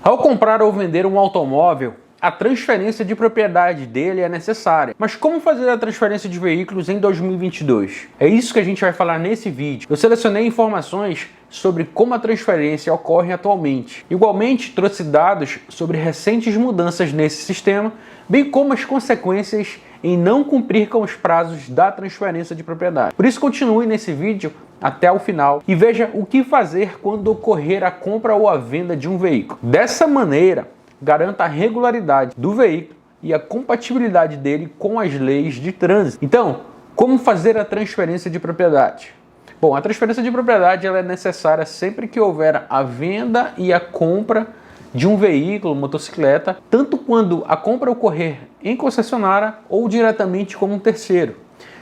Ao comprar ou vender um automóvel, a transferência de propriedade dele é necessária. Mas como fazer a transferência de veículos em 2022? É isso que a gente vai falar nesse vídeo. Eu selecionei informações sobre como a transferência ocorre atualmente. Igualmente, trouxe dados sobre recentes mudanças nesse sistema, bem como as consequências em não cumprir com os prazos da transferência de propriedade. Por isso, continue nesse vídeo até o final e veja o que fazer quando ocorrer a compra ou a venda de um veículo. Dessa maneira, garanta a regularidade do veículo e a compatibilidade dele com as leis de trânsito. Então, como fazer a transferência de propriedade? Bom, a transferência de propriedade ela é necessária sempre que houver a venda e a compra de um veículo, motocicleta, tanto quando a compra ocorrer em concessionária ou diretamente com um terceiro.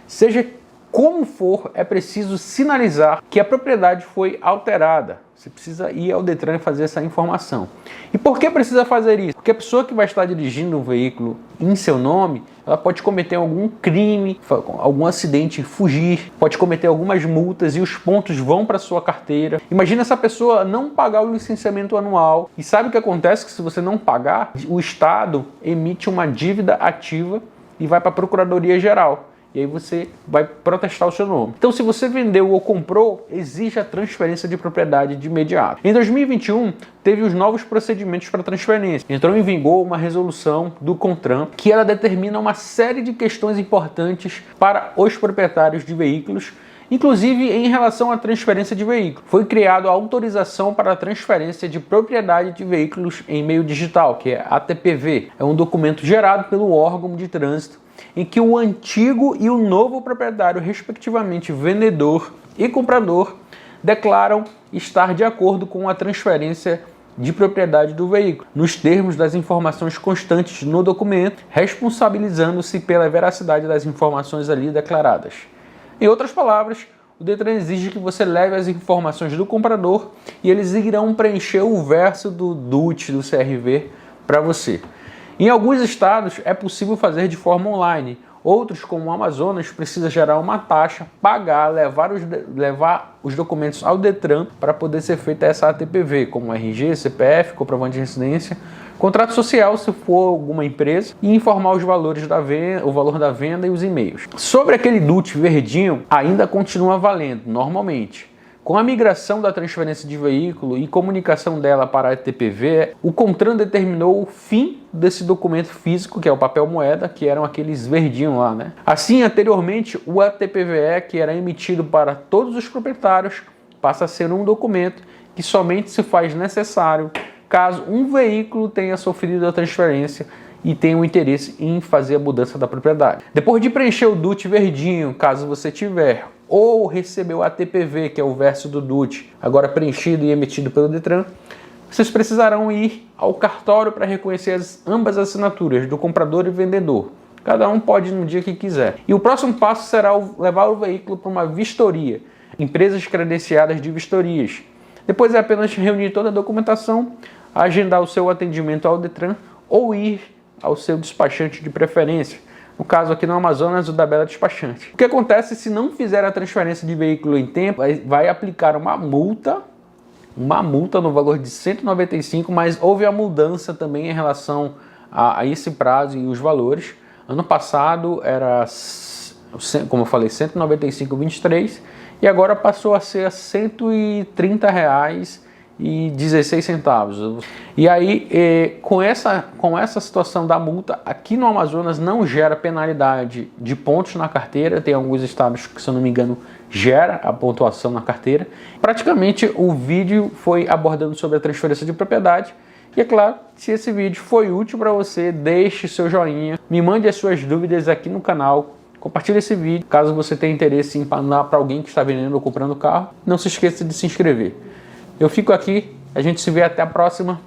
Seja como for, é preciso sinalizar que a propriedade foi alterada. Você precisa ir ao Detran e fazer essa informação. E por que precisa fazer isso? Porque a pessoa que vai estar dirigindo um veículo em seu nome, ela pode cometer algum crime, algum acidente, fugir, pode cometer algumas multas e os pontos vão para sua carteira. Imagina essa pessoa não pagar o licenciamento anual. E sabe o que acontece? Que se você não pagar, o Estado emite uma dívida ativa e vai para a Procuradoria Geral. E aí você vai protestar o seu nome. Então, se você vendeu ou comprou, exige a transferência de propriedade de imediato. Em 2021, teve os novos procedimentos para transferência. Entrou em vigor uma resolução do CONTRAN que ela determina uma série de questões importantes para os proprietários de veículos, inclusive em relação à transferência de veículo. Foi criada a autorização para a transferência de propriedade de veículos em meio digital, que é ATPV. É um documento gerado pelo órgão de trânsito em que o antigo e o novo proprietário, respectivamente vendedor e comprador, declaram estar de acordo com a transferência de propriedade do veículo, nos termos das informações constantes no documento, responsabilizando-se pela veracidade das informações ali declaradas. Em outras palavras, o Detran exige que você leve as informações do comprador e eles irão preencher o verso do DUT, do CRV, para você. Em alguns estados é possível fazer de forma online. Outros, como o Amazonas, precisa gerar uma taxa, pagar, levar os documentos ao Detran para poder ser feita essa ATPV, como RG, CPF, comprovante de residência, contrato social, se for alguma empresa, e informar os valores da venda, o valor da venda e os e-mails. Sobre aquele DUT verdinho, ainda continua valendo, normalmente. Com a migração da transferência de veículo e comunicação dela para a ATPV, o CONTRAN determinou o fim desse documento físico, que é o papel moeda, que eram aqueles verdinhos lá, né? Assim, anteriormente, o ATPVE, que era emitido para todos os proprietários, passa a ser um documento que somente se faz necessário caso um veículo tenha sofrido a transferência e tenha o interesse em fazer a mudança da propriedade. Depois de preencher o DUT verdinho, caso você tiver, ou recebeu a ATPV, que é o verso do DUT, agora preenchido e emitido pelo Detran, vocês precisarão ir ao cartório para reconhecer ambas as assinaturas, do comprador e vendedor. Cada um pode ir no dia que quiser. E o próximo passo será levar o veículo para uma vistoria, empresas credenciadas de vistorias. Depois é apenas reunir toda a documentação, agendar o seu atendimento ao Detran ou ir ao seu despachante de preferência. No caso aqui no Amazonas, o da Bela Despachante. O que acontece se não fizer a transferência de veículo em tempo, vai aplicar uma multa no valor de 195, mas houve a mudança também em relação a esse prazo e os valores. Ano passado era, como eu falei, 195,23 e agora passou a ser R$ 130,16. E aí, com essa situação da multa, aqui no Amazonas não gera penalidade de pontos na carteira. Tem alguns estados que, se eu não me engano, gera a pontuação na carteira. Praticamente o vídeo foi abordando sobre a transferência de propriedade. E é claro, se esse vídeo foi útil para você, deixe seu joinha, me mande as suas dúvidas aqui no canal. Compartilhe esse vídeo, caso você tenha interesse em mandar para alguém que está vendendo ou comprando carro. Não se esqueça de se inscrever. Eu fico aqui, a gente se vê até a próxima.